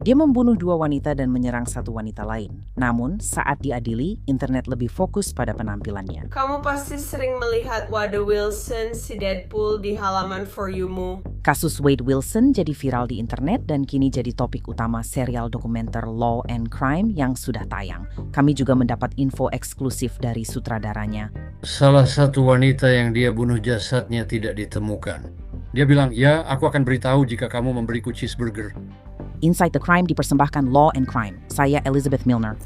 Dia membunuh dua wanita dan menyerang satu wanita lain. Namun, saat diadili, internet lebih fokus pada penampilannya. Kamu pasti sering melihat Wade Wilson si Deadpool di halaman For You-mu. Kasus Wade Wilson jadi viral di internet dan kini jadi topik utama serial dokumenter Law and Crime yang sudah tayang. Kami juga mendapat info eksklusif dari sutradaranya. Salah satu wanita yang dia bunuh jasadnya tidak ditemukan. Dia bilang, ya, aku akan beritahu jika kamu memberiku cheeseburger. Inside the Crime dipersembahkan Law and Crime. Saya Elizabeth Milner.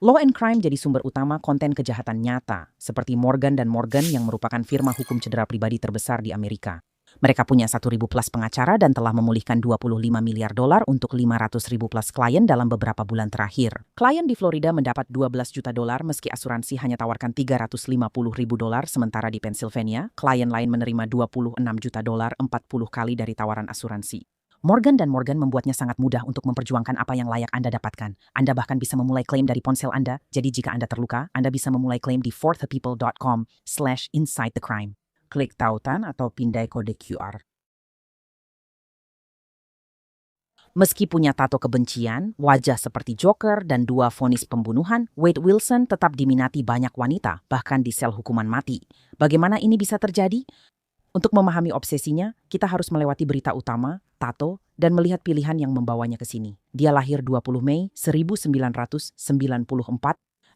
Law and Crime jadi sumber utama konten kejahatan nyata, seperti Morgan & Morgan yang merupakan firma hukum cedera pribadi terbesar di Amerika. Mereka punya 1.000 plus pengacara dan telah memulihkan $25 miliar untuk 500.000 plus klien dalam beberapa bulan terakhir. Klien di Florida mendapat $12 juta meski asuransi hanya tawarkan $350.000, sementara di Pennsylvania, klien lain menerima $26 juta 40 kali dari tawaran asuransi. Morgan & Morgan membuatnya sangat mudah untuk memperjuangkan apa yang layak Anda dapatkan. Anda bahkan bisa memulai klaim dari ponsel Anda, jadi jika Anda terluka, Anda bisa memulai klaim di forthepeople.com/insidethecrime. Klik tautan atau pindai kode QR. Meski punya tato kebencian, wajah seperti Joker, dan 2 vonis pembunuhan, Wade Wilson tetap diminati banyak wanita, bahkan di sel hukuman mati. Bagaimana ini bisa terjadi? Untuk memahami obsesinya, kita harus melewati berita utama, tato, dan melihat pilihan yang membawanya ke sini. Dia lahir 20 Mei 1994.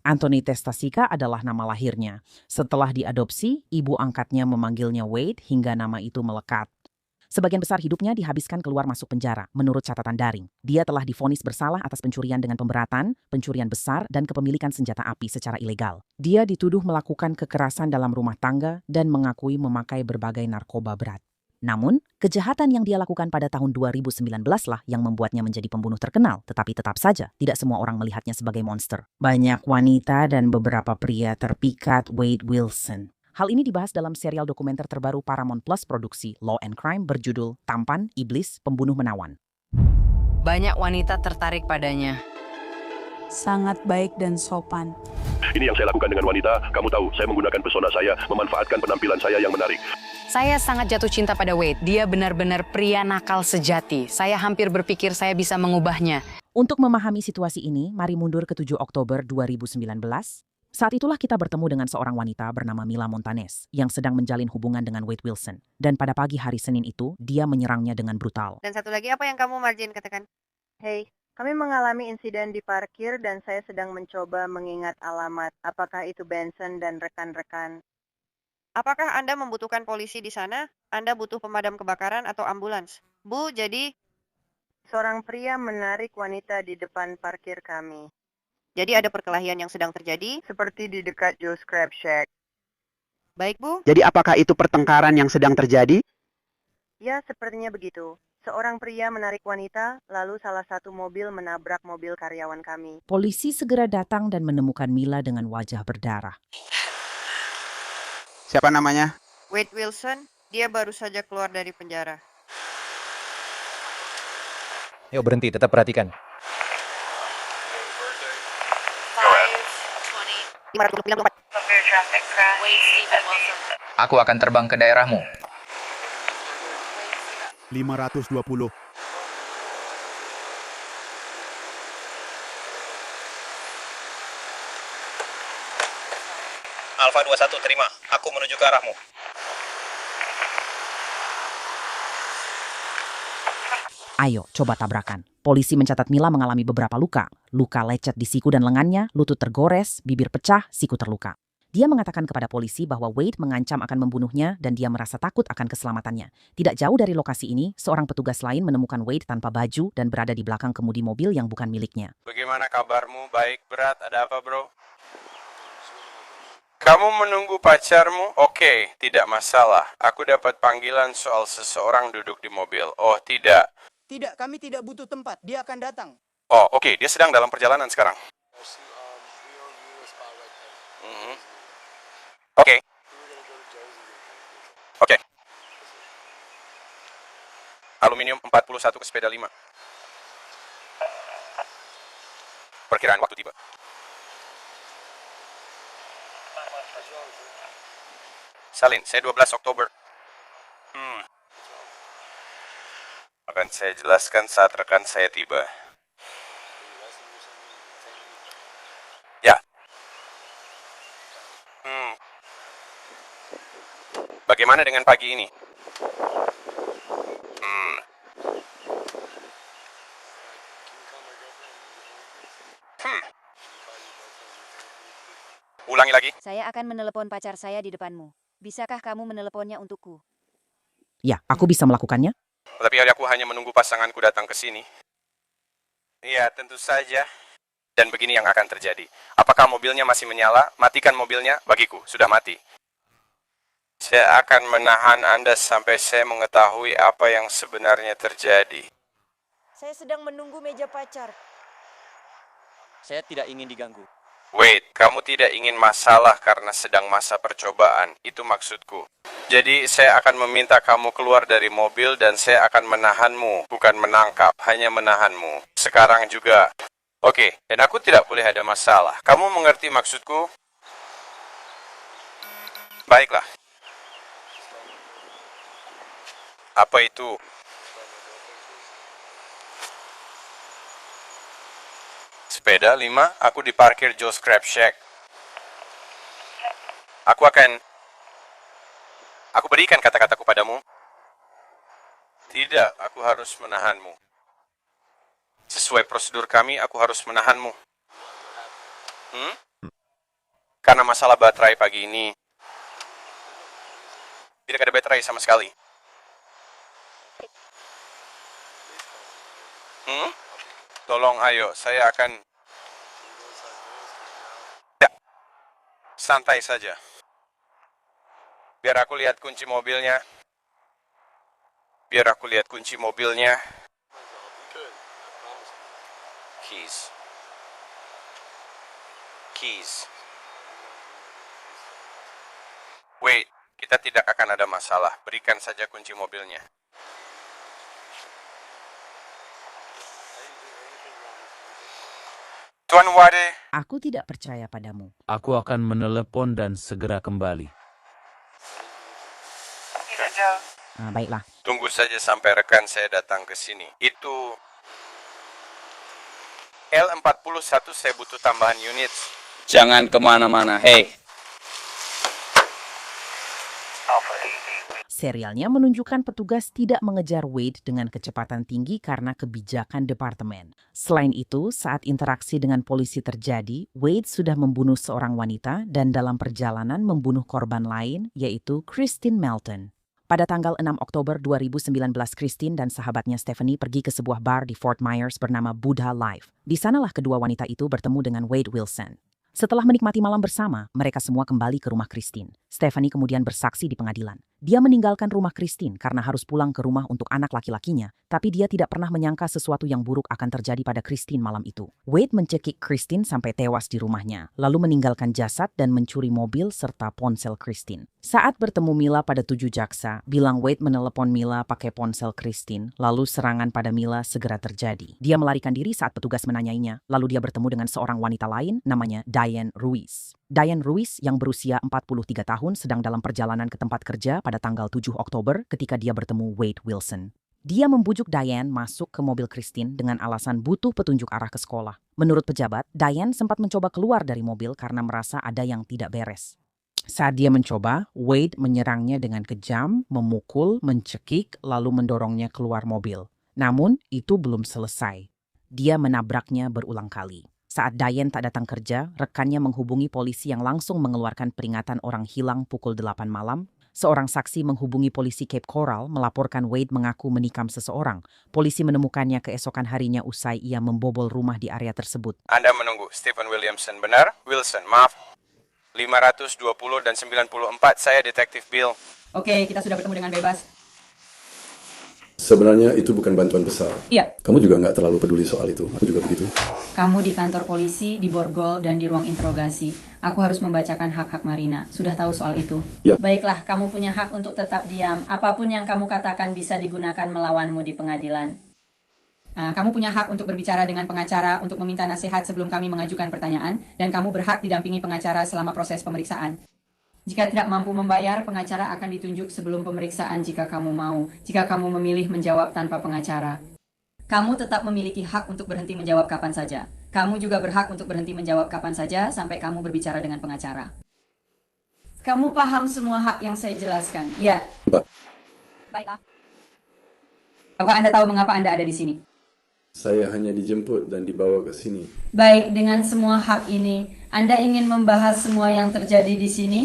Anthony Testacika adalah nama lahirnya. Setelah diadopsi, ibu angkatnya memanggilnya Wade hingga nama itu melekat. Sebagian besar hidupnya dihabiskan keluar masuk penjara, menurut catatan daring. Dia telah divonis bersalah atas pencurian dengan pemberatan, pencurian besar, dan kepemilikan senjata api secara ilegal. Dia dituduh melakukan kekerasan dalam rumah tangga dan mengakui memakai berbagai narkoba berat. Namun, kejahatan yang dia lakukan pada tahun 2019 lah yang membuatnya menjadi pembunuh terkenal, tetapi tetap saja tidak semua orang melihatnya sebagai monster. Banyak wanita dan beberapa pria terpikat Wade Wilson. Hal ini dibahas dalam serial dokumenter terbaru Paramount Plus produksi Law and Crime berjudul Tampan, Iblis, Pembunuh Menawan. Banyak wanita tertarik padanya. Sangat baik dan sopan. Ini yang saya lakukan dengan wanita. Kamu tahu, saya menggunakan pesona saya, memanfaatkan penampilan saya yang menarik. Saya sangat jatuh cinta pada Wade. Dia benar-benar pria nakal sejati. Saya hampir berpikir saya bisa mengubahnya. Untuk memahami situasi ini, mari mundur ke 7 Oktober 2019. Saat itulah kita bertemu dengan seorang wanita bernama Mila Montanes yang sedang menjalin hubungan dengan Wade Wilson. Dan pada pagi hari Senin itu, dia menyerangnya dengan brutal. Dan satu lagi, apa yang kamu Marjin katakan? Hey, kami mengalami insiden di parkir dan saya sedang mencoba mengingat alamat. Apakah itu Benson dan rekan-rekan? Apakah Anda membutuhkan polisi di sana? Anda butuh pemadam kebakaran atau ambulans? Bu, jadi... Seorang pria menarik wanita di depan parkir kami. Jadi ada perkelahian yang sedang terjadi? Seperti di dekat Joe's Crab Shack. Baik, Bu. Jadi apakah itu pertengkaran yang sedang terjadi? Ya, sepertinya begitu. Seorang pria menarik wanita, lalu salah satu mobil menabrak mobil karyawan kami. Polisi segera datang dan menemukan Mila dengan wajah berdarah. Siapa namanya? Wade Wilson, dia baru saja keluar dari penjara. Yuk berhenti, tetap perhatikan. 594. Aku akan terbang ke daerahmu. 520. Alfa 21, terima. Aku menuju ke arahmu. Ayo, coba tabrakan. Polisi mencatat Mila mengalami beberapa luka. Luka lecet di siku dan lengannya, lutut tergores, bibir pecah, siku terluka. Dia mengatakan kepada polisi bahwa Wade mengancam akan membunuhnya dan dia merasa takut akan keselamatannya. Tidak jauh dari lokasi ini, seorang petugas lain menemukan Wade tanpa baju dan berada di belakang kemudi mobil yang bukan miliknya. Bagaimana kabarmu? Baik, berat? Ada apa, bro? Kamu menunggu pacarmu? Oke, tidak masalah. Aku dapat panggilan soal seseorang duduk di mobil. Oh, tidak. Tidak, kami tidak butuh tempat. Dia akan datang. Oh, oke. Dia sedang dalam perjalanan sekarang. Oke. Oke. Aluminium 41 ke sepeda 5. Perkiraan waktu tiba. Salin, saya 12 Oktober. Akan saya jelaskan saat rekan saya tiba. Ya. Bagaimana dengan pagi ini? Ulangi lagi. Saya akan menelepon pacar saya di depanmu. Bisakah kamu meneleponnya untukku? Ya, aku bisa melakukannya. Tapi aku hanya menunggu pasanganku datang ke sini. Iya, tentu saja. Dan begini yang akan terjadi. Apakah mobilnya masih menyala? Matikan mobilnya. Bagiku, sudah mati. Saya akan menahan Anda sampai saya mengetahui apa yang sebenarnya terjadi. Saya sedang menunggu meja pacar. Saya tidak ingin diganggu. Wait, kamu tidak ingin masalah karena sedang masa percobaan. Itu maksudku. Jadi saya akan meminta kamu keluar dari mobil dan saya akan menahanmu. Bukan menangkap, hanya menahanmu. Sekarang juga. Oke, dan aku tidak boleh ada masalah. Kamu mengerti maksudku? Baiklah. Apa itu? Sepeda 5, aku diparkir Joe Scrap Shack. Aku berikan kata-kataku padamu. Tidak, aku harus menahanmu. Sesuai prosedur kami, aku harus menahanmu. Karena masalah baterai pagi ini. Tidak ada baterai sama sekali. Tolong ayo, saya akan... Ya, santai saja. Biar aku lihat kunci mobilnya. Keys. Wait, kita tidak akan ada masalah. Berikan saja kunci mobilnya. Tuan Wade. Aku tidak percaya padamu. Aku akan menelepon dan segera kembali. Baiklah. Tunggu saja sampai rekan saya datang ke sini. Itu L41, saya butuh tambahan unit. Jangan kemana-mana, hei. Serialnya menunjukkan petugas tidak mengejar Wade dengan kecepatan tinggi karena kebijakan departemen. Selain itu, saat interaksi dengan polisi terjadi, Wade sudah membunuh seorang wanita dan dalam perjalanan membunuh korban lain, yaitu Christine Melton. Pada tanggal 6 Oktober 2019, Christine dan sahabatnya Stephanie pergi ke sebuah bar di Fort Myers bernama Buddha Life. Di sanalah kedua wanita itu bertemu dengan Wade Wilson. Setelah menikmati malam bersama, mereka semua kembali ke rumah Christine. Stephanie kemudian bersaksi di pengadilan. Dia meninggalkan rumah Christine karena harus pulang ke rumah untuk anak laki-lakinya, tapi dia tidak pernah menyangka sesuatu yang buruk akan terjadi pada Christine malam itu. Wade mencekik Christine sampai tewas di rumahnya, lalu meninggalkan jasad dan mencuri mobil serta ponsel Christine. Saat bertemu Mila pada 7 jaksa, bilang Wade menelepon Mila pakai ponsel Christine, lalu serangan pada Mila segera terjadi. Dia melarikan diri saat petugas menanyainya, lalu dia bertemu dengan seorang wanita lain namanya Diane Ruiz. Diane Ruiz yang berusia 43 tahun sedang dalam perjalanan ke tempat kerja pada tanggal 7 Oktober ketika dia bertemu Wade Wilson. Dia membujuk Diane masuk ke mobil Christine dengan alasan butuh petunjuk arah ke sekolah. Menurut pejabat, Diane sempat mencoba keluar dari mobil karena merasa ada yang tidak beres. Saat dia mencoba, Wade menyerangnya dengan kejam, memukul, mencekik, lalu mendorongnya keluar mobil. Namun, itu belum selesai. Dia menabraknya berulang kali. Saat Diane tak datang kerja, rekannya menghubungi polisi yang langsung mengeluarkan peringatan orang hilang pukul 8 malam. Seorang saksi menghubungi polisi Cape Coral melaporkan Wade mengaku menikam seseorang. Polisi menemukannya keesokan harinya usai ia membobol rumah di area tersebut. Anda menunggu Stephen Williamson, benar? Wilson, maaf. 520 dan 94, saya Detektif Bill. Oke, kita sudah bertemu dengan bebas. Sebenarnya itu bukan bantuan besar. Iya. Kamu juga nggak terlalu peduli soal itu. Aku juga begitu. Kamu di kantor polisi, di borgol, dan di ruang interogasi. Aku harus membacakan hak-hak Marina. Sudah tahu soal itu? Ya. Baiklah, kamu punya hak untuk tetap diam. Apapun yang kamu katakan bisa digunakan melawanmu di pengadilan. Kamu punya hak untuk berbicara dengan pengacara untuk meminta nasihat sebelum kami mengajukan pertanyaan, dan kamu berhak didampingi pengacara selama proses pemeriksaan. Jika tidak mampu membayar, pengacara akan ditunjuk sebelum pemeriksaan jika kamu mau. Jika kamu memilih menjawab tanpa pengacara, kamu tetap memiliki hak untuk berhenti menjawab kapan saja. Kamu juga berhak untuk berhenti menjawab kapan saja sampai kamu berbicara dengan pengacara. Kamu paham semua hak yang saya jelaskan? Ya. Baiklah. Apakah Anda tahu mengapa Anda ada di sini? Saya hanya dijemput dan dibawa ke sini. Baik, dengan semua hak ini, Anda ingin membahas semua yang terjadi di sini?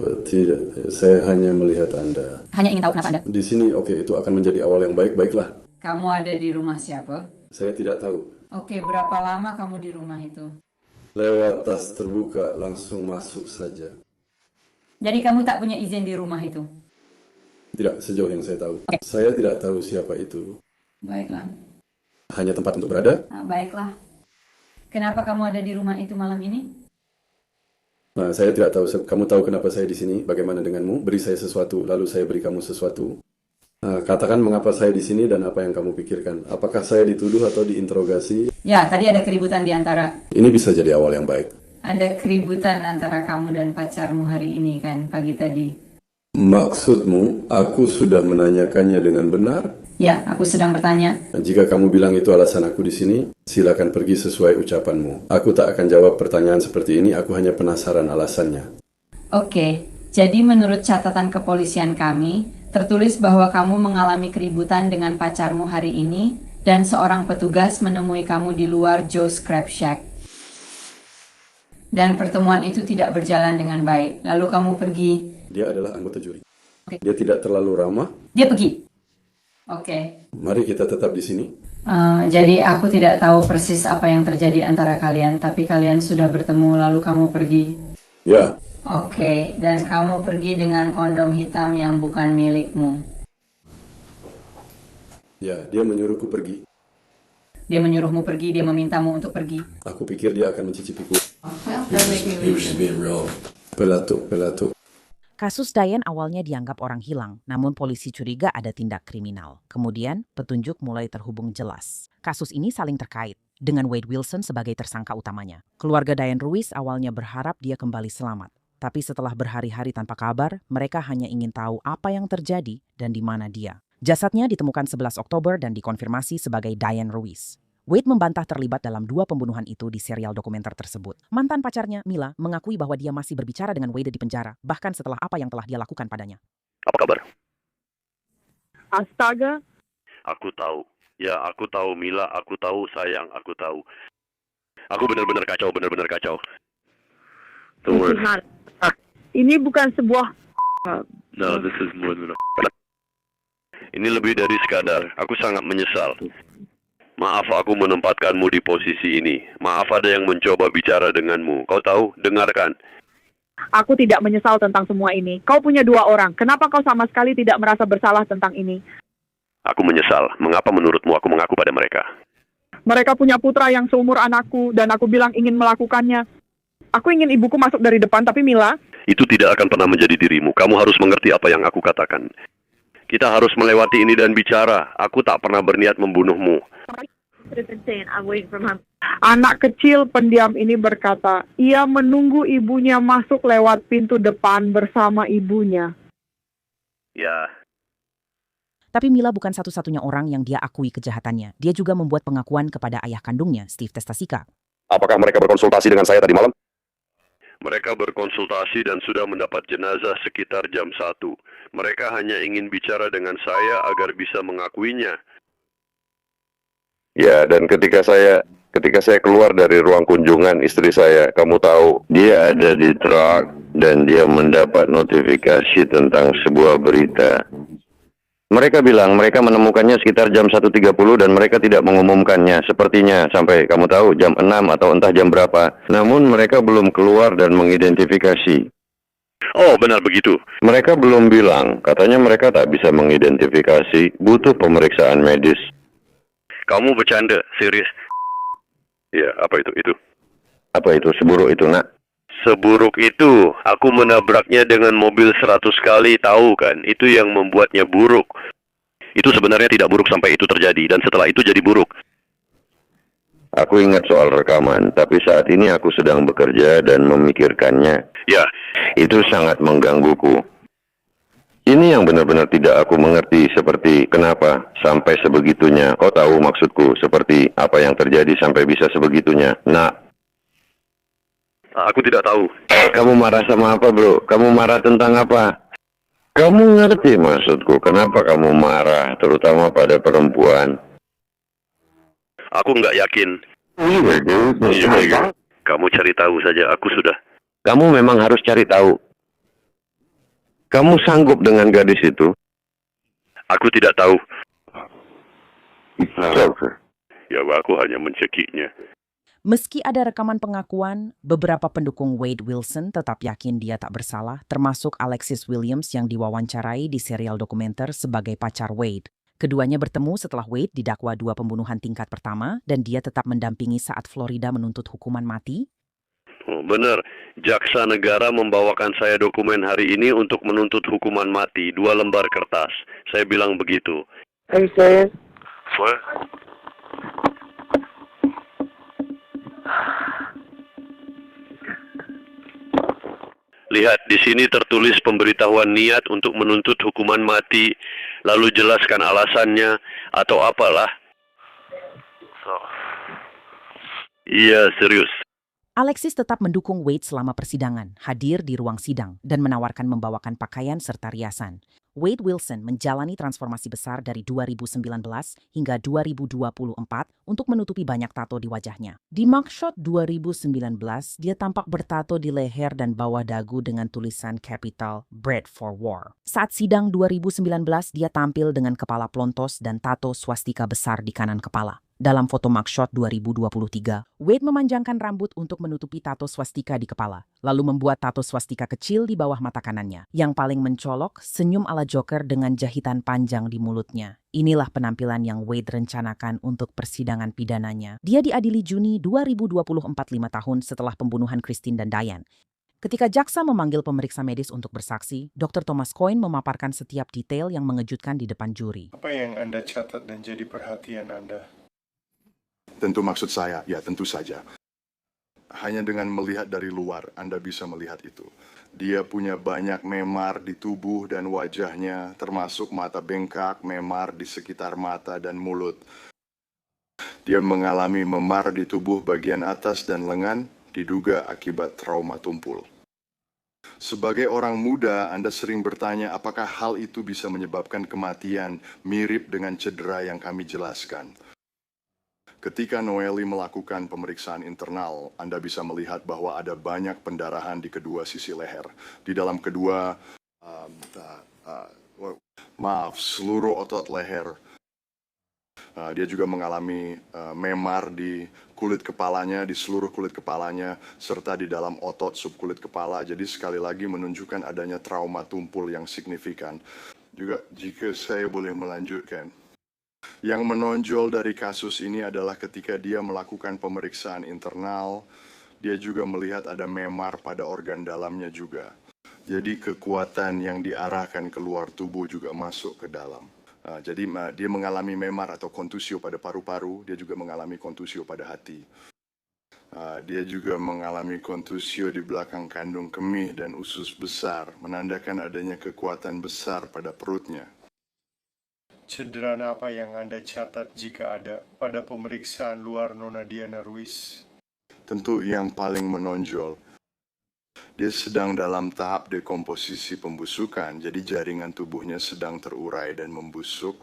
Tidak, saya hanya melihat Anda. Hanya ingin tahu kenapa Anda? Di sini, oke, itu akan menjadi awal yang baik, baiklah. Kamu ada di rumah siapa? Saya tidak tahu. Oke, berapa lama kamu di rumah itu? Lewat tas terbuka, langsung masuk saja. Jadi kamu tak punya izin di rumah itu? Tidak, sejauh yang saya tahu. Saya tidak tahu siapa itu. Baiklah. Hanya tempat untuk berada? Baiklah. Kenapa kamu ada di rumah itu malam ini? Nah, saya tidak tahu. Kamu tahu kenapa saya di sini? Bagaimana denganmu? Beri saya sesuatu, lalu saya beri kamu sesuatu. Nah, katakan mengapa saya di sini dan apa yang kamu pikirkan. Apakah saya dituduh atau diinterogasi? Ya, tadi ada keributan di antara... Ini bisa jadi awal yang baik. Ada keributan antara kamu dan pacarmu hari ini kan, pagi tadi. Maksudmu, aku sudah menanyakannya dengan benar? Ya, aku sedang bertanya. Jika kamu bilang itu alasan aku di sini, silakan pergi sesuai ucapanmu. Aku tak akan jawab pertanyaan seperti ini, aku hanya penasaran alasannya. Oke, jadi menurut catatan kepolisian kami, tertulis bahwa kamu mengalami keributan dengan pacarmu hari ini, dan seorang petugas menemui kamu di luar Joe's Crab Shack. Dan pertemuan itu tidak berjalan dengan baik. Lalu kamu pergi. Dia adalah anggota juri. Dia tidak terlalu ramah. Dia pergi. Oke. Mari kita tetap di sini. Jadi aku tidak tahu persis apa yang terjadi antara kalian, tapi kalian sudah bertemu lalu kamu pergi. Ya. Oke, dan kamu pergi dengan kondom hitam yang bukan milikmu. Ya, dia menyuruhku pergi. Dia menyuruhmu pergi, dia memintamu untuk pergi. Aku pikir dia akan mencicipiku. Pelatuk. Kasus Diane awalnya dianggap orang hilang, namun polisi curiga ada tindak kriminal. Kemudian, petunjuk mulai terhubung jelas. Kasus ini saling terkait, dengan Wade Wilson sebagai tersangka utamanya. Keluarga Diane Ruiz awalnya berharap dia kembali selamat. Tapi setelah berhari-hari tanpa kabar, mereka hanya ingin tahu apa yang terjadi dan di mana dia. Jasadnya ditemukan 11 Oktober dan dikonfirmasi sebagai Diane Ruiz. Wade membantah terlibat dalam 2 pembunuhan itu di serial dokumenter tersebut. Mantan pacarnya, Mila, mengakui bahwa dia masih berbicara dengan Wade di penjara, bahkan setelah apa yang telah dia lakukan padanya. Apa kabar? Astaga. Aku tahu. Ya, aku tahu Mila, aku tahu sayang, aku tahu. Aku benar-benar kacau. Ini bukan sebuah... No, this is more than a... Ini lebih dari sekadar. Aku sangat menyesal. Maaf aku menempatkanmu di posisi ini. Maaf ada yang mencoba bicara denganmu. Kau tahu, dengarkan. Aku tidak menyesal tentang semua ini. Kau punya 2 orang. Kenapa kau sama sekali tidak merasa bersalah tentang ini? Aku menyesal. Mengapa menurutmu aku mengaku pada mereka? Mereka punya putra yang seumur anakku, dan aku bilang ingin melakukannya. Aku ingin ibuku masuk dari depan, tapi Mila... Itu tidak akan pernah menjadi dirimu. Kamu harus mengerti apa yang aku katakan. Kita harus melewati ini dan bicara. Aku tak pernah berniat membunuhmu. Anak kecil pendiam ini berkata, ia menunggu ibunya masuk lewat pintu depan bersama ibunya. Ya. Tapi Mila bukan satu-satunya orang yang dia akui kejahatannya. Dia juga membuat pengakuan kepada ayah kandungnya, Steve Testasika. Apakah mereka berkonsultasi dengan saya tadi malam? Mereka berkonsultasi dan sudah mendapat jenazah sekitar jam 1. Mereka hanya ingin bicara dengan saya agar bisa mengakuinya. Ya, dan ketika saya keluar dari ruang kunjungan istri saya, kamu tahu, dia ada di truk dan dia mendapat notifikasi tentang sebuah berita. Mereka bilang mereka menemukannya sekitar jam 1.30 dan mereka tidak mengumumkannya. Sepertinya sampai kamu tahu jam 6 atau entah jam berapa. Namun mereka belum keluar dan mengidentifikasi. Oh, benar begitu. Mereka belum bilang. Katanya mereka tak bisa mengidentifikasi. Butuh pemeriksaan medis. Kamu bercanda, serius? Ya, apa itu? Apa itu? Seburuk itu, nak? Seburuk itu, aku menabraknya dengan mobil 100 kali, tahu kan? Itu yang membuatnya buruk. Itu sebenarnya tidak buruk sampai itu terjadi, dan setelah itu jadi buruk. Aku ingat soal rekaman, tapi saat ini aku sedang bekerja dan memikirkannya. Ya, Itu sangat menggangguku. Ini yang benar-benar tidak aku mengerti, seperti kenapa sampai sebegitunya. Kau tahu maksudku, seperti apa yang terjadi sampai bisa sebegitunya. Nah, aku tidak tahu. kamu marah sama apa, bro? Kamu marah tentang apa? Kamu ngerti maksudku, kenapa kamu marah, terutama pada perempuan? Aku nggak yakin. Kamu cari tahu saja, aku sudah. Kamu memang harus cari tahu. Kamu sanggup dengan gadis itu? Aku tidak tahu. Ya, aku hanya mencekiknya. Meski ada rekaman pengakuan, beberapa pendukung Wade Wilson tetap yakin dia tak bersalah, termasuk Alexis Williams yang diwawancarai di serial dokumenter sebagai pacar Wade. Keduanya bertemu setelah Wade didakwa 2 pembunuhan tingkat pertama dan dia tetap mendampingi saat Florida menuntut hukuman mati. Oh, benar, jaksa negara membawakan saya dokumen hari ini untuk menuntut hukuman mati, 2 lembar kertas. Saya bilang begitu. Are you serious? What? Lihat, di sini tertulis pemberitahuan niat untuk menuntut hukuman mati, lalu jelaskan alasannya, atau apalah. Iya, serius. Alexis tetap mendukung Wade selama persidangan, hadir di ruang sidang, dan menawarkan membawakan pakaian serta riasan. Wade Wilson menjalani transformasi besar dari 2019 hingga 2024 untuk menutupi banyak tato di wajahnya. Di mugshot 2019, dia tampak bertato di leher dan bawah dagu dengan tulisan capital Bread for War. Saat sidang 2019, dia tampil dengan kepala plontos dan tato swastika besar di kanan kepala. Dalam foto mugshot 2023, Wade memanjangkan rambut untuk menutupi tato swastika di kepala, lalu membuat tato swastika kecil di bawah mata kanannya. Yang paling mencolok, senyum ala Joker dengan jahitan panjang di mulutnya. Inilah penampilan yang Wade rencanakan untuk persidangan pidananya. Dia diadili Juni 2024, 5 tahun setelah pembunuhan Christine dan Diane. Ketika jaksa memanggil pemeriksa medis untuk bersaksi, Dr. Thomas Coyne memaparkan setiap detail yang mengejutkan di depan juri. Apa yang Anda catat dan jadi perhatian Anda? Tentu maksud saya, ya tentu saja. Hanya dengan melihat dari luar, Anda bisa melihat itu. Dia punya banyak memar di tubuh dan wajahnya, termasuk mata bengkak, memar di sekitar mata dan mulut. Dia mengalami memar di tubuh bagian atas dan lengan, diduga akibat trauma tumpul. Sebagai orang muda, Anda sering bertanya apakah hal itu bisa menyebabkan kematian mirip dengan cedera yang kami jelaskan. Ketika Noeli melakukan pemeriksaan internal, Anda bisa melihat bahwa ada banyak pendarahan di kedua sisi leher. Di dalam seluruh otot leher. Dia juga mengalami memar di kulit kepalanya, di seluruh kulit kepalanya, serta di dalam otot subkulit kepala. Jadi sekali lagi menunjukkan adanya trauma tumpul yang signifikan. Juga jika saya boleh melanjutkan. Yang menonjol dari kasus ini adalah ketika dia melakukan pemeriksaan internal, dia juga melihat ada memar pada organ dalamnya juga. Jadi kekuatan yang diarahkan keluar tubuh juga masuk ke dalam. Jadi dia mengalami memar atau kontusio pada paru-paru, dia juga mengalami kontusio pada hati. Dia juga mengalami kontusio di belakang kandung kemih dan usus besar, menandakan adanya kekuatan besar pada perutnya. Cedera apa yang Anda catat jika ada pada pemeriksaan luar Nona Diana Ruiz? Tentu yang paling menonjol, dia sedang dalam tahap dekomposisi pembusukan, jadi jaringan tubuhnya sedang terurai dan membusuk.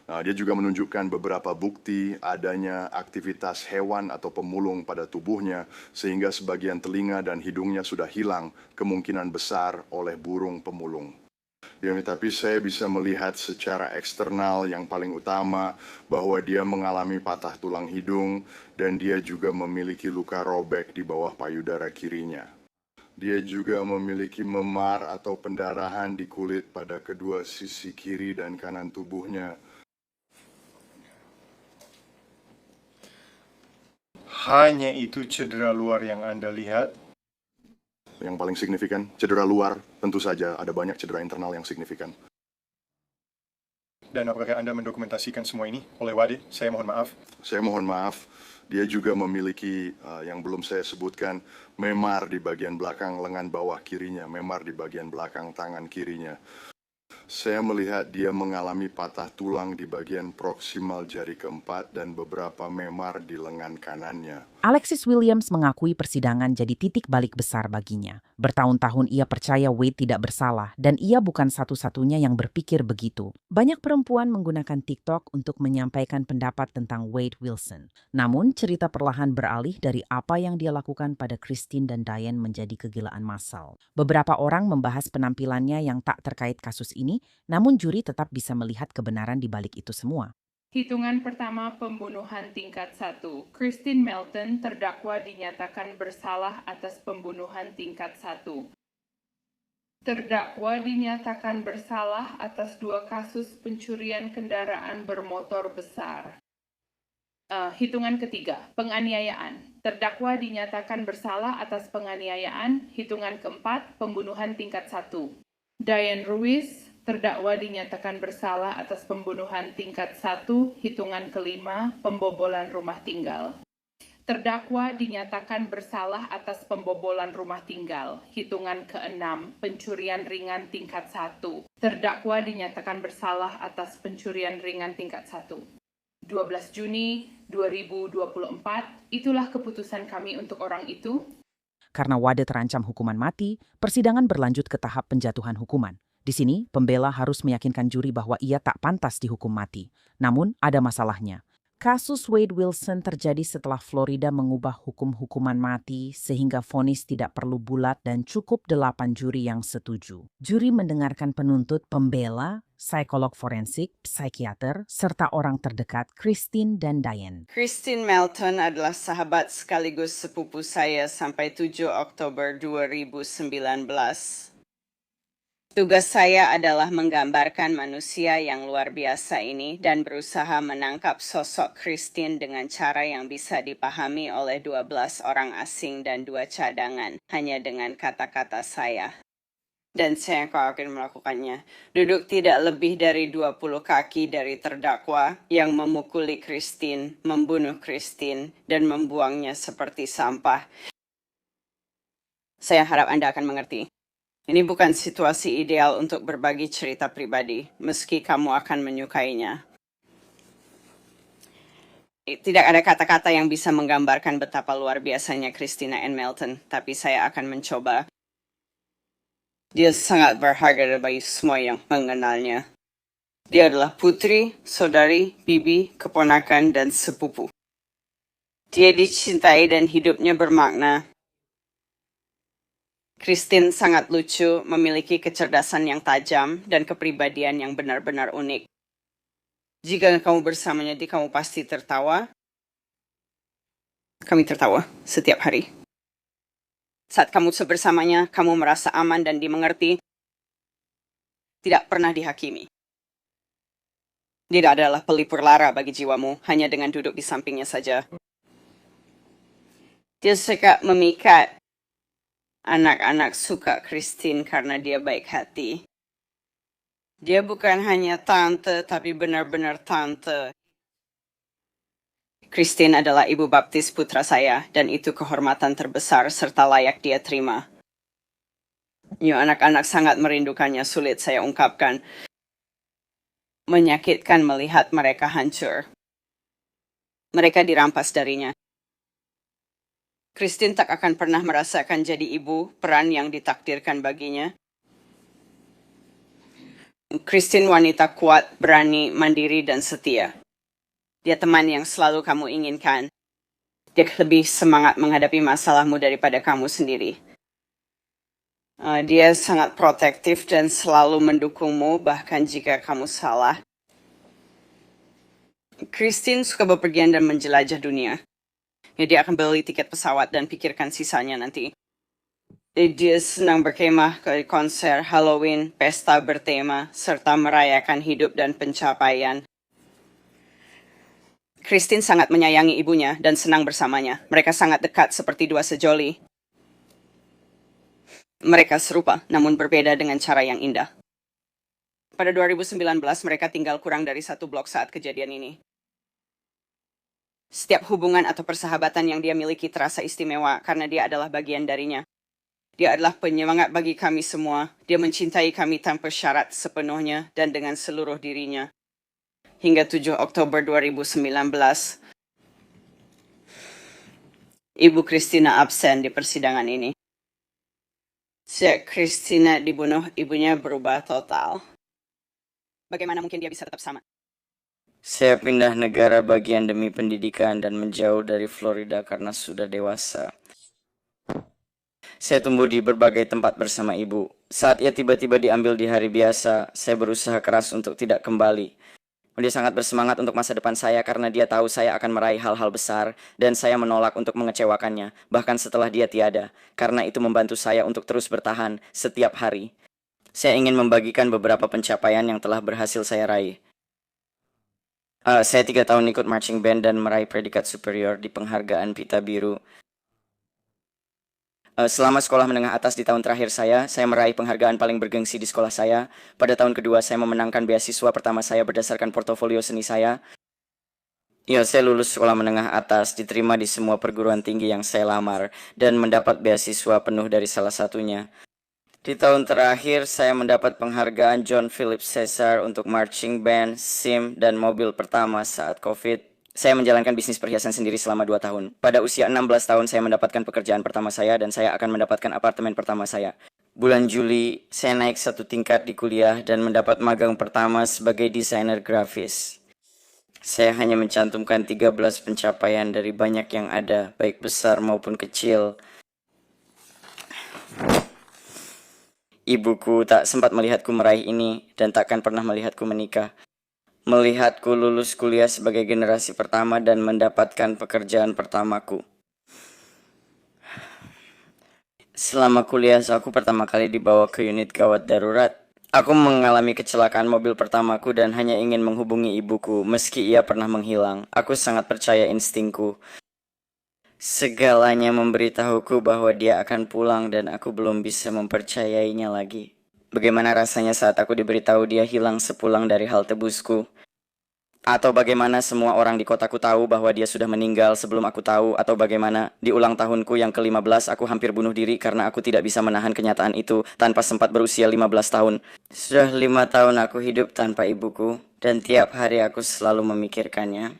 Dia juga menunjukkan beberapa bukti adanya aktivitas hewan atau pemulung pada tubuhnya, sehingga sebagian telinga dan hidungnya sudah hilang, kemungkinan besar oleh burung pemulung. Tapi saya bisa melihat secara eksternal yang paling utama bahwa dia mengalami patah tulang hidung dan dia juga memiliki luka robek di bawah payudara kirinya. Dia juga memiliki memar atau pendarahan di kulit pada kedua sisi kiri dan kanan tubuhnya. Hanya itu cedera luar yang Anda lihat? Yang paling signifikan, cedera luar, tentu saja ada banyak cedera internal yang signifikan. Dan apakah Anda mendokumentasikan semua ini oleh Wade? Saya mohon maaf. Saya mohon maaf. Dia juga memiliki yang belum saya sebutkan, memar di bagian belakang lengan bawah kirinya, memar di bagian belakang tangan kirinya. Saya melihat dia mengalami patah tulang di bagian proksimal jari keempat dan beberapa memar di lengan kanannya. Alexis Williams mengakui persidangan jadi titik balik besar baginya. Bertahun-tahun ia percaya Wade tidak bersalah dan ia bukan satu-satunya yang berpikir begitu. Banyak perempuan menggunakan TikTok untuk menyampaikan pendapat tentang Wade Wilson. Namun cerita perlahan beralih dari apa yang dia lakukan pada Christine dan Diane menjadi kegilaan massal. Beberapa orang membahas penampilannya yang tak terkait kasus ini, namun juri tetap bisa melihat kebenaran di balik itu semua. Hitungan pertama pembunuhan tingkat 1. Christine Melton terdakwa dinyatakan bersalah atas pembunuhan tingkat 1. Terdakwa dinyatakan bersalah atas 2 kasus pencurian kendaraan bermotor besar. Hitungan ketiga, penganiayaan. Terdakwa dinyatakan bersalah atas penganiayaan. Hitungan keempat, pembunuhan tingkat 1. Diane Ruiz terdakwa dinyatakan bersalah atas pembunuhan tingkat 1, hitungan kelima, pembobolan rumah tinggal. Terdakwa dinyatakan bersalah atas pembobolan rumah tinggal, hitungan keenam, pencurian ringan tingkat 1. Terdakwa dinyatakan bersalah atas pencurian ringan tingkat 1. 12 Juni 2024, itulah keputusan kami untuk orang itu. Karena Wade terancam hukuman mati, persidangan berlanjut ke tahap penjatuhan hukuman. Di sini, pembela harus meyakinkan juri bahwa ia tak pantas dihukum mati. Namun, ada masalahnya. Kasus Wade Wilson terjadi setelah Florida mengubah hukuman mati sehingga vonis tidak perlu bulat dan cukup 8 juri yang setuju. Juri mendengarkan penuntut pembela, psikolog forensik, psikiater, serta orang terdekat Christine dan Diane. Christine Melton adalah sahabat sekaligus sepupu saya sampai 7 Oktober 2019. Tugas saya adalah menggambarkan manusia yang luar biasa ini dan berusaha menangkap sosok Christine dengan cara yang bisa dipahami oleh 12 orang asing dan 2 cadangan, hanya dengan kata-kata saya. Dan saya akan melakukannya. Duduk tidak lebih dari 20 kaki dari terdakwa yang memukuli Christine, membunuh Christine, dan membuangnya seperti sampah. Saya harap Anda akan mengerti. Ini bukan situasi ideal untuk berbagi cerita pribadi, meski kamu akan menyukainya. Tidak ada kata-kata yang bisa menggambarkan betapa luar biasanya Christina Ann Melton, tapi saya akan mencoba. Dia sangat berharga bagi semua yang mengenalnya. Dia adalah putri, saudari, bibi, keponakan, dan sepupu. Dia dicintai dan hidupnya bermakna. Christine sangat lucu, memiliki kecerdasan yang tajam, dan kepribadian yang benar-benar unik. Jika kamu bersamanya, kamu pasti tertawa. Kami tertawa setiap hari. Saat kamu bersamanya, kamu merasa aman dan dimengerti. Tidak pernah dihakimi. Dia adalah pelipur lara bagi jiwamu, hanya dengan duduk di sampingnya saja. Dia suka memikat. Anak-anak suka Christine karena dia baik hati. Dia bukan hanya tante, tapi benar-benar tante. Christine adalah ibu baptis putra saya, dan itu kehormatan terbesar serta layak dia terima. Anak-anak sangat merindukannya, sulit saya ungkapkan. Menyakitkan melihat mereka hancur. Mereka dirampas darinya. Christine tak akan pernah merasakan jadi ibu, peran yang ditakdirkan baginya. Christine wanita kuat, berani, mandiri, dan setia. Dia teman yang selalu kamu inginkan. Dia lebih semangat menghadapi masalahmu daripada kamu sendiri. Dia sangat protektif dan selalu mendukungmu, bahkan jika kamu salah. Christine suka bepergian dan menjelajah dunia. Dia akan beli tiket pesawat dan pikirkan sisanya nanti. Dia senang berkemah ke konser Halloween, pesta bertema, serta merayakan hidup dan pencapaian. Christine sangat menyayangi ibunya dan senang bersamanya. Mereka sangat dekat seperti 2 sejoli. Mereka serupa, namun berbeda dengan cara yang indah. Pada 2019, mereka tinggal kurang dari 1 blok saat kejadian ini. Setiap hubungan atau persahabatan yang dia miliki terasa istimewa karena dia adalah bagian darinya. Dia adalah penyemangat bagi kami semua. Dia mencintai kami tanpa syarat sepenuhnya dan dengan seluruh dirinya. Hingga 7 Oktober 2019, Ibu Christina absen di persidangan ini. Sejak Christina dibunuh, ibunya berubah total. Bagaimana mungkin dia bisa tetap sama? Saya pindah negara bagian demi pendidikan dan menjauh dari Florida karena sudah dewasa. Saya tumbuh di berbagai tempat bersama ibu. Saat ia tiba-tiba diambil di hari biasa, saya berusaha keras untuk tidak kembali. Dia sangat bersemangat untuk masa depan saya karena dia tahu saya akan meraih hal-hal besar dan saya menolak untuk mengecewakannya, bahkan setelah dia tiada, karena itu membantu saya untuk terus bertahan setiap hari. Saya ingin membagikan beberapa pencapaian yang telah berhasil saya raih. Saya 3 tahun ikut marching band dan meraih predikat superior di penghargaan Pita Biru. Selama sekolah menengah atas di tahun terakhir saya meraih penghargaan paling bergengsi di sekolah saya. Pada tahun kedua, saya memenangkan beasiswa pertama saya berdasarkan portofolio seni saya. Ya, saya lulus sekolah menengah atas, diterima di semua perguruan tinggi yang saya lamar, dan mendapat beasiswa penuh dari salah satunya. Di tahun terakhir, saya mendapat penghargaan John Philip Caesar untuk marching band, SIM, dan mobil pertama saat COVID. Saya menjalankan bisnis perhiasan sendiri selama 2 tahun. Pada usia 16 tahun saya mendapatkan pekerjaan pertama saya dan saya akan mendapatkan apartemen pertama saya. Bulan Juli, saya naik 1 tingkat di kuliah dan mendapat magang pertama sebagai desainer grafis. Saya hanya mencantumkan 13 pencapaian dari banyak yang ada, baik besar maupun kecil. Ibuku tak sempat melihatku meraih ini dan takkan pernah melihatku menikah. Melihatku lulus kuliah sebagai generasi pertama dan mendapatkan pekerjaan pertamaku. Selama kuliah, aku pertama kali dibawa ke unit gawat darurat. Aku mengalami kecelakaan mobil pertamaku dan hanya ingin menghubungi ibuku meski ia pernah menghilang. Aku sangat percaya instingku. Segalanya memberitahuku bahwa dia akan pulang dan aku belum bisa mempercayainya lagi. Bagaimana rasanya saat aku diberitahu dia hilang sepulang dari halte busku? Atau bagaimana semua orang di kotaku tahu bahwa dia sudah meninggal sebelum aku tahu? Atau bagaimana di ulang tahunku yang ke-15 aku hampir bunuh diri karena aku tidak bisa menahan kenyataan itu tanpa sempat berusia 15 tahun. Sudah 5 tahun aku hidup tanpa ibuku dan tiap hari aku selalu memikirkannya.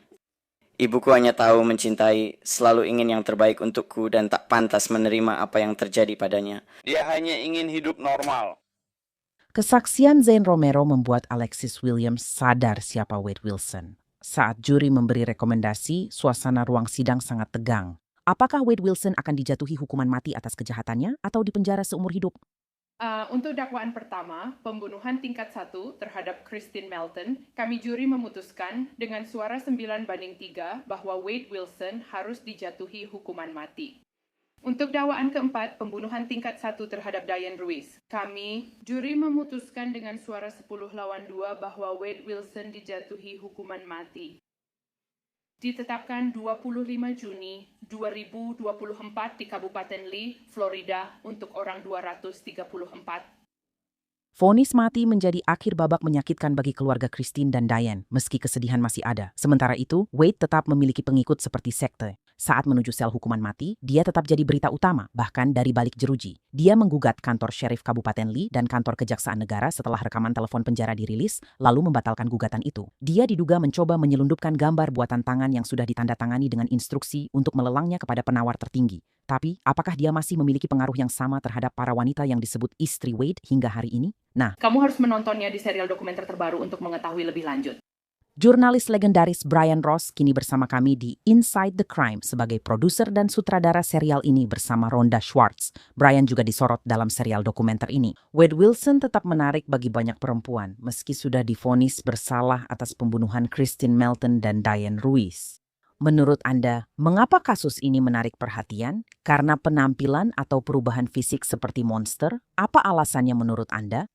Ibuku hanya tahu mencintai, selalu ingin yang terbaik untukku dan tak pantas menerima apa yang terjadi padanya. Dia hanya ingin hidup normal. Kesaksian Zane Romero membuat Alexis Williams sadar siapa Wade Wilson. Saat juri memberi rekomendasi, suasana ruang sidang sangat tegang. Apakah Wade Wilson akan dijatuhi hukuman mati atas kejahatannya atau dipenjara seumur hidup? Untuk dakwaan pertama, pembunuhan tingkat 1 terhadap Christine Melton, kami juri memutuskan dengan suara 9-3 bahwa Wade Wilson harus dijatuhi hukuman mati. Untuk dakwaan keempat, pembunuhan tingkat 1 terhadap Diane Ruiz, kami juri memutuskan dengan suara 10-2 bahwa Wade Wilson dijatuhi hukuman mati. Ditetapkan 25 Juni 2024 di Kabupaten Lee, Florida untuk orang 234. Vonis mati menjadi akhir babak menyakitkan bagi keluarga Christine dan Diane, meski kesedihan masih ada. Sementara itu, Wade tetap memiliki pengikut seperti sekte. Saat menuju sel hukuman mati, dia tetap jadi berita utama, bahkan dari balik jeruji. Dia menggugat kantor Sheriff Kabupaten Lee dan kantor Kejaksaan Negara setelah rekaman telepon penjara dirilis, lalu membatalkan gugatan itu. Dia diduga mencoba menyelundupkan gambar buatan tangan yang sudah ditandatangani dengan instruksi untuk melelangnya kepada penawar tertinggi. Tapi, apakah dia masih memiliki pengaruh yang sama terhadap para wanita yang disebut istri Wade hingga hari ini? Nah, kamu harus menontonnya di serial dokumenter terbaru untuk mengetahui lebih lanjut. Jurnalis legendaris Brian Ross kini bersama kami di Inside the Crime sebagai produser dan sutradara serial ini bersama Rhonda Schwartz. Brian juga disorot dalam serial dokumenter ini. Wade Wilson tetap menarik bagi banyak perempuan meski sudah divonis bersalah atas pembunuhan Christine Melton dan Diane Ruiz. Menurut Anda, mengapa kasus ini menarik perhatian? Karena penampilan atau perubahan fisik seperti monster? Apa alasannya menurut Anda?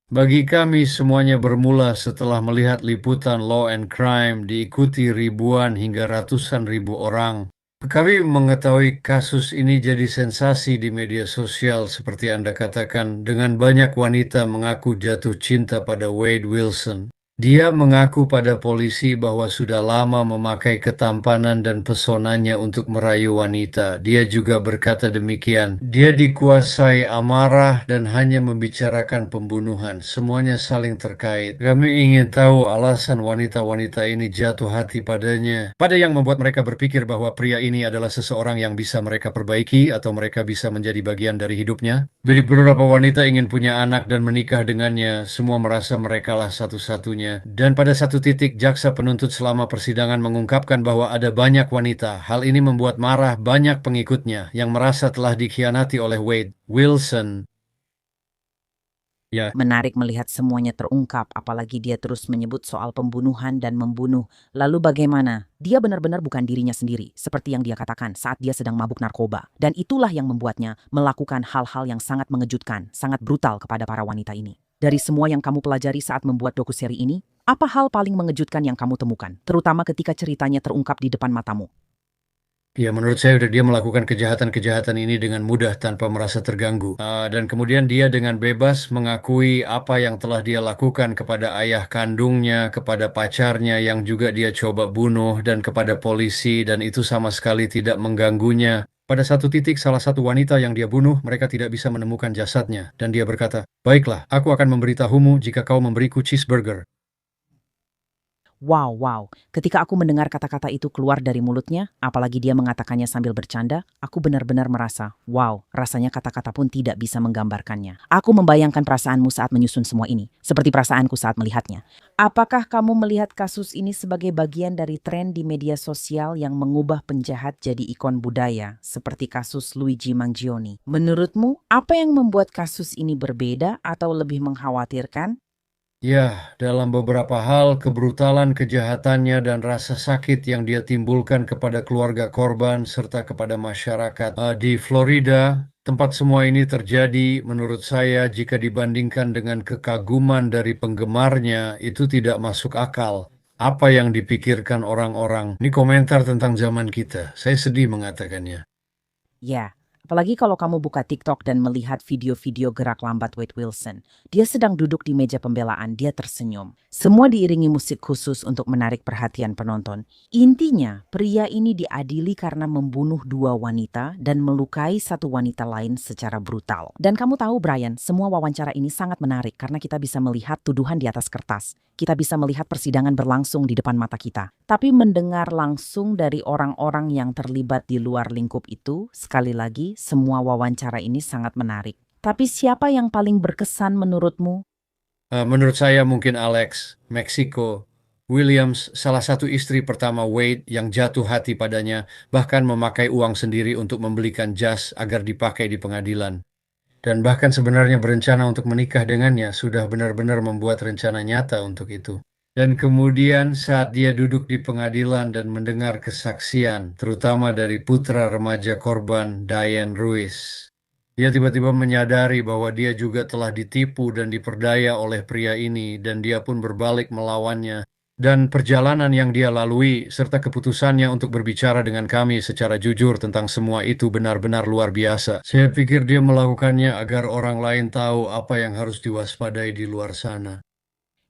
Bagi kami semuanya bermula setelah melihat liputan Law and Crime diikuti ribuan hingga ratusan ribu orang Kami mengetahui kasus ini jadi sensasi di media sosial seperti Anda katakan, dengan banyak wanita mengaku jatuh cinta pada Wade Wilson. Dia mengaku pada polisi bahwa sudah lama memakai ketampanan dan pesonanya untuk merayu wanita. Dia juga berkata demikian. Dia dikuasai amarah dan hanya membicarakan pembunuhan. Semuanya saling terkait. Kami ingin tahu alasan wanita-wanita ini jatuh hati padanya. Pada yang membuat mereka berpikir bahwa pria ini adalah seseorang yang bisa mereka perbaiki atau mereka bisa menjadi bagian dari hidupnya. Jadi beberapa wanita ingin punya anak dan menikah dengannya. Semua merasa merekalah satu-satunya. Dan pada satu titik, jaksa penuntut selama persidangan mengungkapkan bahwa ada banyak wanita. Hal ini membuat marah banyak pengikutnya yang merasa telah dikhianati oleh Wade Wilson. Ya. Menarik melihat semuanya terungkap, apalagi dia terus menyebut soal pembunuhan dan membunuh. Lalu bagaimana? Dia benar-benar bukan dirinya sendiri, seperti yang dia katakan saat dia sedang mabuk narkoba. Dan itulah yang membuatnya melakukan hal-hal yang sangat mengejutkan, sangat brutal kepada para wanita ini. Dari semua yang kamu pelajari saat membuat dokuseri ini, apa hal paling mengejutkan yang kamu temukan, terutama ketika ceritanya terungkap di depan matamu? Ya, menurut saya dia melakukan kejahatan-kejahatan ini dengan mudah tanpa merasa terganggu. Dan kemudian dia dengan bebas mengakui apa yang telah dia lakukan kepada ayah kandungnya, kepada pacarnya yang juga dia coba bunuh, dan kepada polisi, dan itu sama sekali tidak mengganggunya. Pada satu titik, salah satu wanita yang dia bunuh, mereka tidak bisa menemukan jasadnya. Dan dia berkata, "Baiklah, aku akan memberitahumu jika kau memberiku cheeseburger." Wow. Ketika aku mendengar kata-kata itu keluar dari mulutnya, apalagi dia mengatakannya sambil bercanda, aku benar-benar merasa, wow, rasanya kata-kata pun tidak bisa menggambarkannya. Aku membayangkan perasaanmu saat menyusun semua ini, seperti perasaanku saat melihatnya. Apakah kamu melihat kasus ini sebagai bagian dari tren di media sosial yang mengubah penjahat jadi ikon budaya, seperti kasus Luigi Mangione? Menurutmu, apa yang membuat kasus ini berbeda atau lebih mengkhawatirkan? Ya, dalam beberapa hal, kebrutalan kejahatannya dan rasa sakit yang dia timbulkan kepada keluarga korban serta kepada masyarakat. Di Florida, tempat semua ini terjadi, menurut saya, jika dibandingkan dengan kekaguman dari penggemarnya, itu tidak masuk akal. Apa yang dipikirkan orang-orang? Ini komentar tentang zaman kita. Saya sedih mengatakannya. Ya. Apalagi kalau kamu buka TikTok dan melihat video-video gerak lambat Wade Wilson. Dia sedang duduk di meja pembelaan, dia tersenyum. Semua diiringi musik khusus untuk menarik perhatian penonton. Intinya, pria ini diadili karena membunuh 2 wanita dan melukai 1 wanita lain secara brutal. Dan kamu tahu Brian, semua wawancara ini sangat menarik karena kita bisa melihat tuduhan di atas kertas. Kita bisa melihat persidangan berlangsung di depan mata kita. Tapi mendengar langsung dari orang-orang yang terlibat di luar lingkup itu, sekali lagi, semua wawancara ini sangat menarik. Tapi siapa yang paling berkesan menurutmu? Menurut saya mungkin Alex, Meksiko. Williams, salah satu istri pertama Wade yang jatuh hati padanya, bahkan memakai uang sendiri untuk membelikan jas agar dipakai di pengadilan. Dan bahkan sebenarnya berencana untuk menikah dengannya, sudah benar-benar membuat rencana nyata untuk itu. Dan kemudian saat dia duduk di pengadilan dan mendengar kesaksian, terutama dari putra remaja korban Diane Ruiz, dia tiba-tiba menyadari bahwa dia juga telah ditipu dan diperdaya oleh pria ini, dan dia pun berbalik melawannya. Dan perjalanan yang dia lalui, serta keputusannya untuk berbicara dengan kami secara jujur tentang semua itu benar-benar luar biasa. Saya pikir dia melakukannya agar orang lain tahu apa yang harus diwaspadai di luar sana.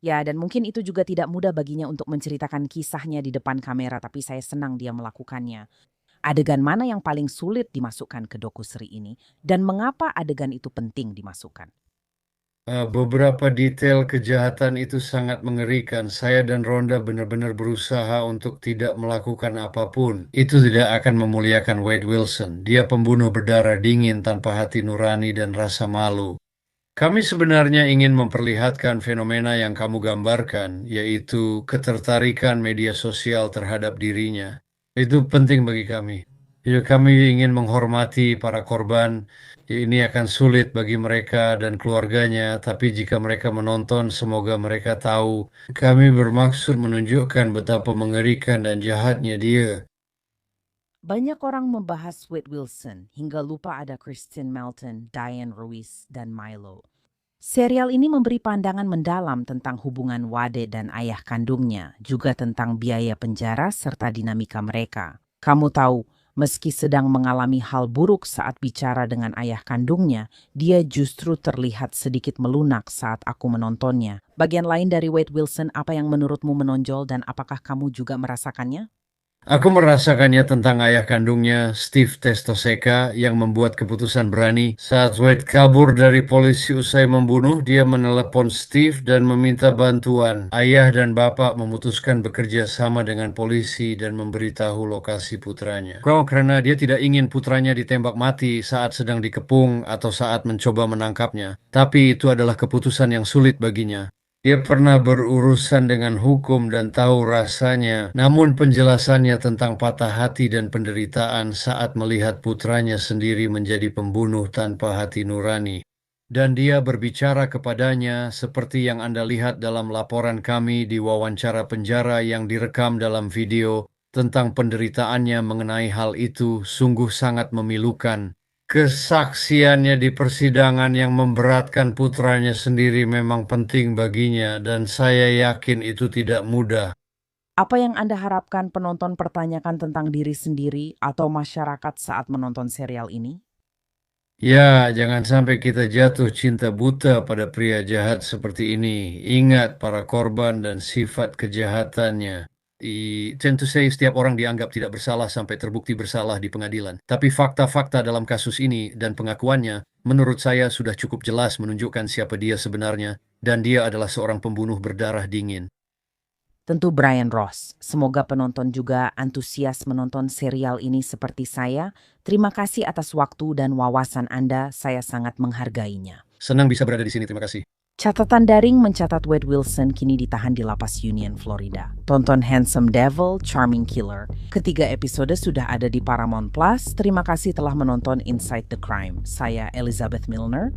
Ya, dan mungkin itu juga tidak mudah baginya untuk menceritakan kisahnya di depan kamera, tapi saya senang dia melakukannya. Adegan mana yang paling sulit dimasukkan ke dokuseri ini, dan mengapa adegan itu penting dimasukkan? Beberapa detail kejahatan itu sangat mengerikan. Saya dan Rhonda benar-benar berusaha untuk tidak melakukan apapun. Itu tidak akan memuliakan Wade Wilson. Dia pembunuh berdarah dingin tanpa hati nurani dan rasa malu. Kami sebenarnya ingin memperlihatkan fenomena yang kamu gambarkan, yaitu ketertarikan media sosial terhadap dirinya. Itu penting bagi kami. Ya, kami ingin menghormati para korban. Ini akan sulit bagi mereka dan keluarganya, tapi jika mereka menonton, semoga mereka tahu. Kami bermaksud menunjukkan betapa mengerikan dan jahatnya dia. Banyak orang membahas Wade Wilson, hingga lupa ada Kristen Melton, Diane Ruiz, dan Milo. Serial ini memberi pandangan mendalam tentang hubungan Wade dan ayah kandungnya, juga tentang biaya penjara serta dinamika mereka. Kamu tahu, Meski sedang mengalami hal buruk saat bicara dengan ayah kandungnya, dia justru terlihat sedikit melunak saat aku menontonnya. Bagian lain dari Wade Wilson, apa yang menurutmu menonjol dan apakah kamu juga merasakannya? Aku merasakannya tentang ayah kandungnya, Steve Testoseka, yang membuat keputusan berani. Saat Wade kabur dari polisi usai membunuh, dia menelepon Steve dan meminta bantuan. Ayah dan bapak memutuskan bekerja sama dengan polisi dan memberitahu lokasi putranya. Karena dia tidak ingin putranya ditembak mati saat sedang dikepung atau saat mencoba menangkapnya. Tapi itu adalah keputusan yang sulit baginya. Dia pernah berurusan dengan hukum dan tahu rasanya, namun penjelasannya tentang patah hati dan penderitaan saat melihat putranya sendiri menjadi pembunuh tanpa hati nurani. Dan dia berbicara kepadanya seperti yang Anda lihat dalam laporan kami di wawancara penjara yang direkam dalam video tentang penderitaannya mengenai hal itu sungguh sangat memilukan. Kesaksiannya di persidangan yang memberatkan putranya sendiri memang penting baginya dan saya yakin itu tidak mudah. Apa yang Anda harapkan penonton pertanyakan tentang diri sendiri atau masyarakat saat menonton serial ini? Ya, jangan sampai kita jatuh cinta buta pada pria jahat seperti ini. Ingat para korban dan sifat kejahatannya. Tentu saja setiap orang dianggap tidak bersalah sampai terbukti bersalah di pengadilan. Tapi fakta-fakta dalam kasus ini dan pengakuannya, menurut saya sudah cukup jelas menunjukkan siapa dia sebenarnya, dan dia adalah seorang pembunuh berdarah dingin. Tentu Brian Ross. Semoga penonton juga antusias menonton serial ini seperti saya. Terima kasih atas waktu dan wawasan Anda, saya sangat menghargainya. Senang bisa berada di sini, terima kasih. Catatan daring mencatat Wade Wilson kini ditahan di lapas Union, Florida. Tonton Handsome Devil, Charming Killer. Ketiga episode sudah ada di Paramount Plus. Terima kasih telah menonton Inside the Crime. Saya Elizabeth Milner.